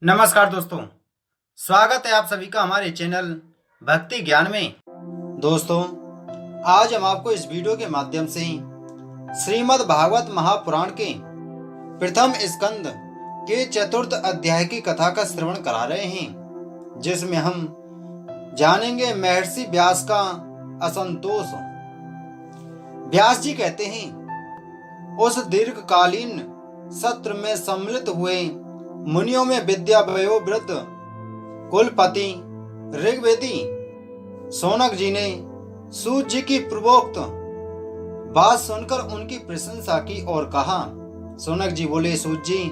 नमस्कार दोस्तों, स्वागत है आप सभी का हमारे चैनल भक्ति ज्ञान में। दोस्तों, आज हम आपको इस वीडियो के माध्यम से श्रीमद् भागवत महापुराण के प्रथम स्कंद के चतुर्थ अध्याय की कथा का श्रवण करा रहे हैं, जिसमें हम जानेंगे महर्षि व्यास का असंतोष। व्यास जी कहते हैं, उस दीर्घकालीन सत्र में सम्मिलित हुए मुनियों में विद्या वयोवृद्ध कुलपति ऋग्वेदी शौनक जी ने सूत जी की पूर्वोक्त बात सुनकर उनकी प्रशंसा की और कहा। शौनक जी बोले, सूत जी,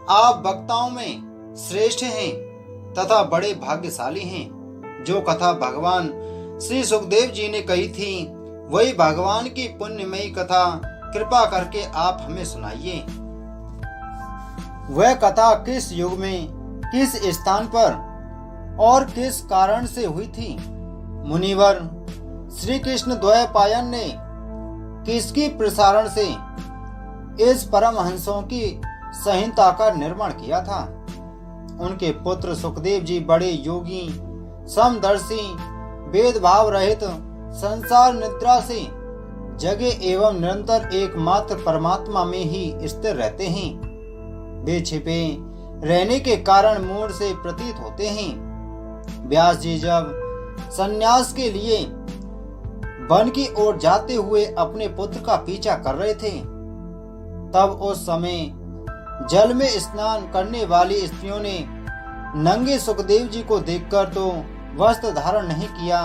आप वक्ताओं में श्रेष्ठ हैं तथा बड़े भाग्यशाली हैं। जो कथा भगवान श्री सुखदेव जी ने कही थी, वही भगवान की पुण्यमयी कथा कृपा करके आप हमें सुनाइए। वह कथा किस युग में, किस स्थान पर और किस कारण से हुई थी? मुनिवर श्री कृष्ण द्वैपायन ने किसकी प्रसारण से इस परमहंसों की संहिता का निर्माण किया था? उनके पुत्र सुखदेव जी बड़े योगी, समदर्शी, भेदभाव रहित, संसार निद्रा से जगे एवं निरंतर एकमात्र परमात्मा में ही स्थिर रहते हैं। वे छिपे रहने के कारण मूढ़ से प्रतीत होते हैं। व्यास जी जब संन्यास के लिए वन की ओर जाते हुए अपने पुत्र का पीछा कर रहे थे, तब उस समय जल में स्नान करने वाली स्त्रियों ने नंगे सुखदेव जी को देखकर तो वस्त्र धारण नहीं किया,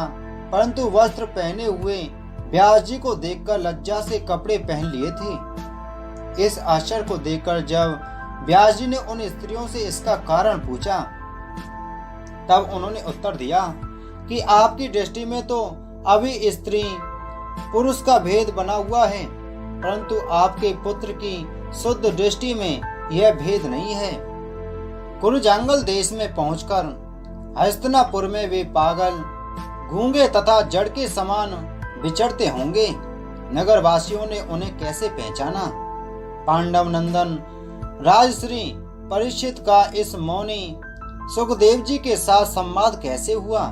परंतु वस्त्र पहने हुए व्यास जी को देखकर लज्जा से कपड़े पहन लिए थे। इस आश्चर्य को देखकर जब व्यास जी ने उन स्त्रियों से इसका कारण पूछा, तब उन्होंने उत्तर दिया कि आपकी दृष्टि में तो अभी स्त्री पुरुष का भेद बना हुआ है, परंतु आपके पुत्र की शुद्ध दृष्टि में यह भेद नहीं है। कुरुजांगल देश में पहुंचकर हस्तिनापुर में वे पागल, गूंगे तथा जड़ के समान विचरते होंगे। नगरवासियों ने उन्हें कैसे पहचाना? पांडव नंदन राजश्री परीक्षित का इस मौनी सुखदेव जी के साथ संवाद कैसे हुआ,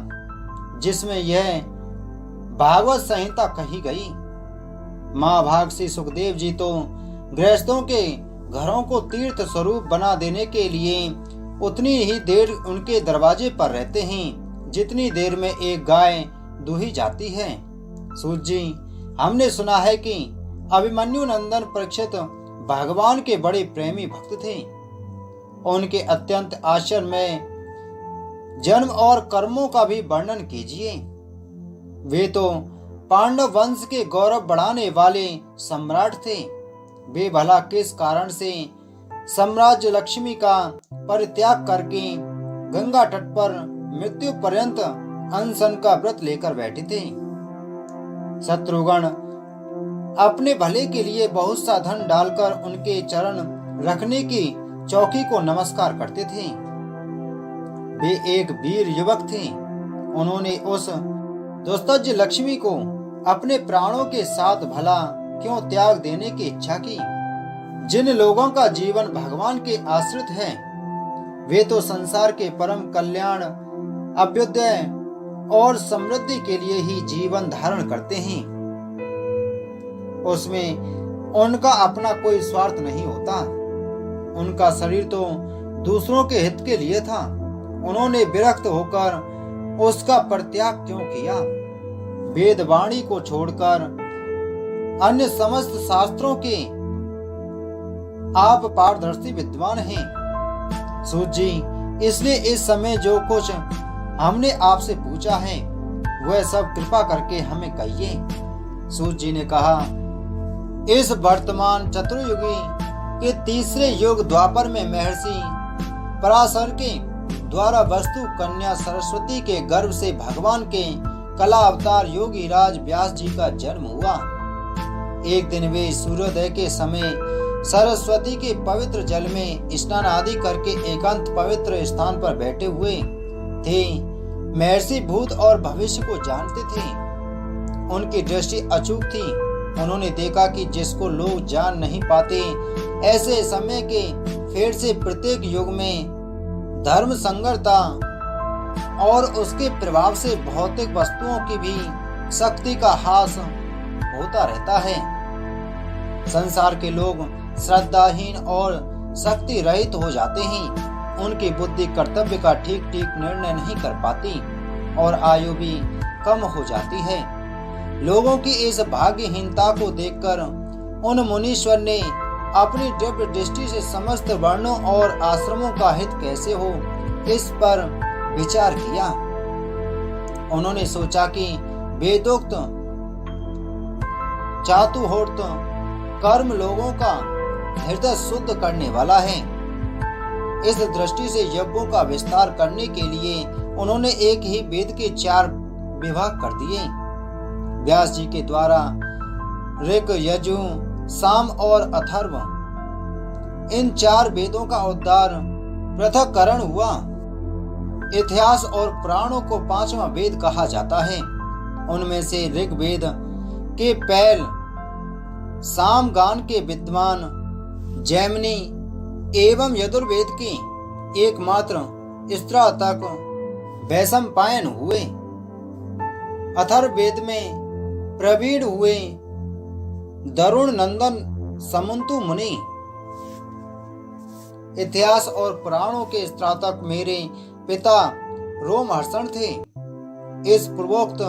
जिसमें यह भागवत संहिता कही गई? महाभाग श्री सुखदेव जी तो गृहस्थों के घरों को तीर्थ स्वरूप बना देने के लिए उतनी ही देर उनके दरवाजे पर रहते हैं जितनी देर में एक गाय दूही जाती है। सूत जी, हमने सुना है कि अभिमन्यु नंदन परीक्षित भगवान के बड़े प्रेमी भक्त थे। उनके अत्यंत आश्चर्य में जन्म और कर्मों का भी वर्णन कीजिए। वे तो पांडव वंश के गौरव बढ़ाने वाले सम्राट थे। वे भला किस कारण से साम्राज्य लक्ष्मी का परित्याग करके गंगा तट पर मृत्यु पर्यंत अनशन का व्रत लेकर बैठे थे? शत्रुघ्न अपने भले के लिए बहुत सा धन डालकर उनके चरण रखने की चौकी को नमस्कार करते थे। वे एक वीर युवक थे। उन्होंने उस दुस्तज लक्ष्मी को अपने प्राणों के साथ भला क्यों त्याग देने की इच्छा की? जिन लोगों का जीवन भगवान के आश्रित है, वे तो संसार के परम कल्याण, अभ्युदय और समृद्धि के लिए ही जीवन धारण करते हैं। उसमें उनका अपना कोई स्वार्थ नहीं होता। उनका शरीर तो दूसरों के हित के लिए था। उन्होंने विरक्त होकर उसका परित्याग क्यों किया? वेद वाणी को छोड़कर अन्य समस्त शास्त्रों के आप पारदर्शी विद्वान हैं। सूत जी, इसलिए इस समय जो कुछ हमने आपसे पूछा है, वह सब कृपा करके हमें कहिए। सूत जी ने कहा, इस वर्तमान चतुर्युगी के तीसरे युग द्वापर में महर्षि पराशर के द्वारा वस्तु कन्या सरस्वती के गर्भ से भगवान के कला अवतार योगी राज व्यास जी का जन्म हुआ। एक दिन वे सूर्योदय के समय सरस्वती के पवित्र जल में स्नान आदि करके एकांत पवित्र स्थान पर बैठे हुए थे। महर्षि भूत और भविष्य को जानते थे। उनकी दृष्टि अचूक थी। उन्होंने देखा कि जिसको लोग जान नहीं पाते, ऐसे समय के फेर से प्रत्येक युग में धर्म संगरता और उसके प्रभाव से भौतिक वस्तुओं की भी शक्ति का ह्रास होता रहता है। संसार के लोग श्रद्धाहीन और शक्ति रहित हो जाते हैं। उनकी बुद्धि कर्तव्य का ठीक ठीक निर्णय नहीं कर पाती और आयु भी कम हो जाती है। लोगों की इस भाग्यहीनता को देखकर उन मुनीश्वर ने अपनी दिव्य दृष्टि से समस्त वर्णों और आश्रमों का हित कैसे हो, इस पर विचार किया। उन्होंने सोचा कि वेदोक्त चातुर्वर्त कर्म लोगों का हृदय शुद्ध करने वाला है। इस दृष्टि से यज्ञों का विस्तार करने के लिए उन्होंने एक ही वेद के 4 विभाग कर दिए। व्यास जी के द्वारा ऋग, यजु, साम और अथर्व, इन 4 वेदों का उद्धार पृथक्करण हुआ। इतिहास और पुराणों को 5वां वेद कहा जाता है। उनमें से ऋग्वेद के पैल, सामगान के विद्वान जैमिनी एवं यजुर्वेद की एकमात्र स्त्रा तक वैशंपायन हुए। अथर्ववेद में प्रवीण हुए दरुण नंदन समंतु मुनि। इतिहास और पुराणों के स्नातक मेरे पिता रोमहर्षण थे। इस पूर्वोक्त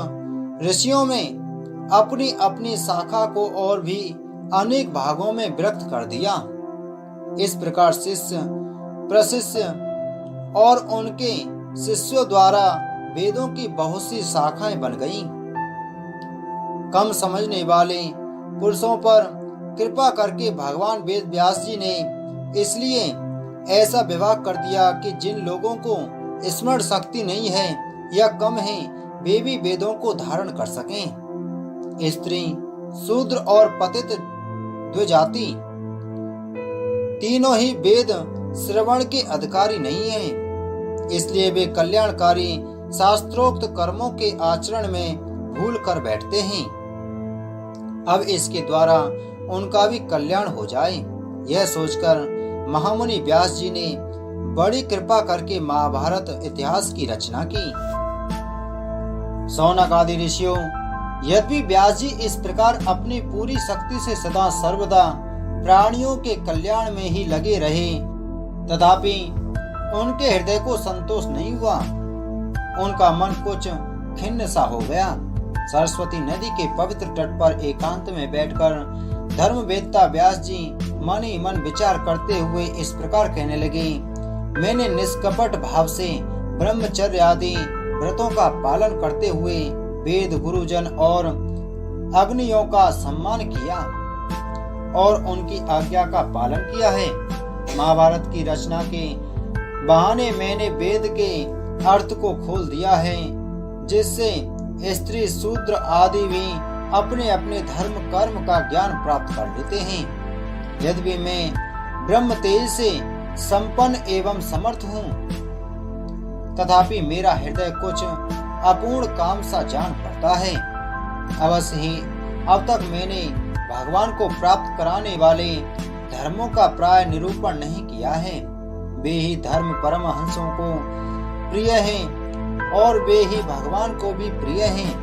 ऋषियों में अपनी अपनी शाखा को और भी अनेक भागों में विभक्त कर दिया। इस प्रकार शिष्य प्रशिष्य और उनके शिष्यों द्वारा वेदों की बहुत सी शाखाएं बन गईं। कम समझने वाले पुरुषों पर कृपा करके भगवान वेद व्यास जी ने इसलिए ऐसा विभाग कर दिया कि जिन लोगों को स्मरण शक्ति नहीं है या कम है, वे भी वेदों को धारण कर सकें। स्त्री, शूद्र और पतित द्विजाति तीनों ही वेद श्रवण के अधिकारी नहीं हैं। इसलिए वे कल्याणकारी शास्त्रोक्त कर्मों के आचरण में भूल कर बैठते हैं। अब इसके द्वारा उनका भी कल्याण हो जाए, यह सोचकर महामुनि व्यास जी ने बड़ी कृपा करके महाभारत इतिहास की रचना की। शौनक आदि ऋषियों, यद्यपि व्यास जी इस प्रकार अपनी पूरी शक्ति से सदा सर्वदा प्राणियों के कल्याण में ही लगे रहे, तथापि उनके हृदय को संतोष नहीं हुआ। उनका मन कुछ खिन्न सा हो गया। सरस्वती नदी के पवित्र तट पर एकांत में बैठकर धर्मवेत्ता व्यास जी मन ही मन विचार करते हुए इस प्रकार कहने लगे। मैंने निष्कपट भाव से ब्रह्मचर्य आदि व्रतों का पालन करते हुए वेद, गुरुजन और अग्नियों का सम्मान किया और उनकी आज्ञा का पालन किया है। महाभारत की रचना के बहाने मैंने वेद के अर्थ को खोल दिया है, जिससे स्त्री, शूद्र आदि भी अपने अपने धर्म कर्म का ज्ञान प्राप्त कर लेते हैं। यद्यपि मैं ब्रह्म तेज से संपन्न एवं समर्थ हूँ, तथापि मेरा हृदय कुछ अपूर्ण काम सा जान पड़ता है। अवश्य ही अब तक मैंने भगवान को प्राप्त कराने वाले धर्मों का प्राय निरूपण नहीं किया है। वे ही धर्म परमहंसों को प्रिय हैं और वे ही भगवान को भी प्रिय हैं।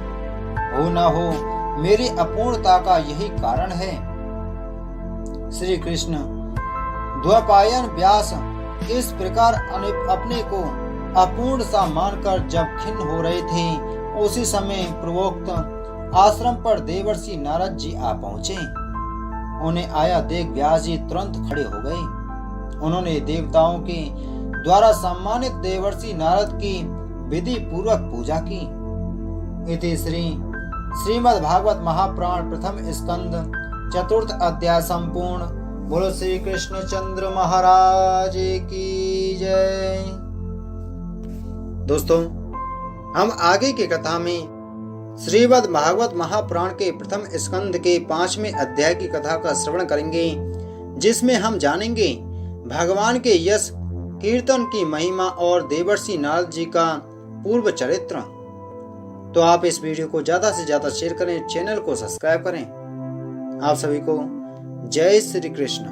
हो न हो मेरी अपूर्णता का यही कारण है। श्री कृष्ण द्वैपायन व्यास इस प्रकार अपने को अपूर्ण सा मानकर जब खिन्न हो रहे थे, उसी समय पूर्वोक्त आश्रम पर देवर्षि नारद जी आ पहुँचे। उन्हें आया देख व्यास जी तुरंत खड़े हो गए। उन्होंने देवताओं के द्वारा सम्मानित देवर्षि नारद की विधि पूर्वक पूजा की। इति श्रीमद् भागवत महापुराण प्रथम स्कंद चतुर्थ अध्याय संपूर्ण। बोलो श्री कृष्ण चंद्र महाराज की जय। दोस्तों, हम आगे की कथा में श्रीमद् भागवत महापुराण के प्रथम स्कंद के 5वें अध्याय की कथा का श्रवण करेंगे, जिसमें हम जानेंगे भगवान के यश कीर्तन की महिमा और देवर्षि नारद जी का पूर्व चरित्र। तो आप इस वीडियो को ज्यादा से ज्यादा शेयर करें, चैनल को सब्सक्राइब करें। आप सभी को जय श्री कृष्ण।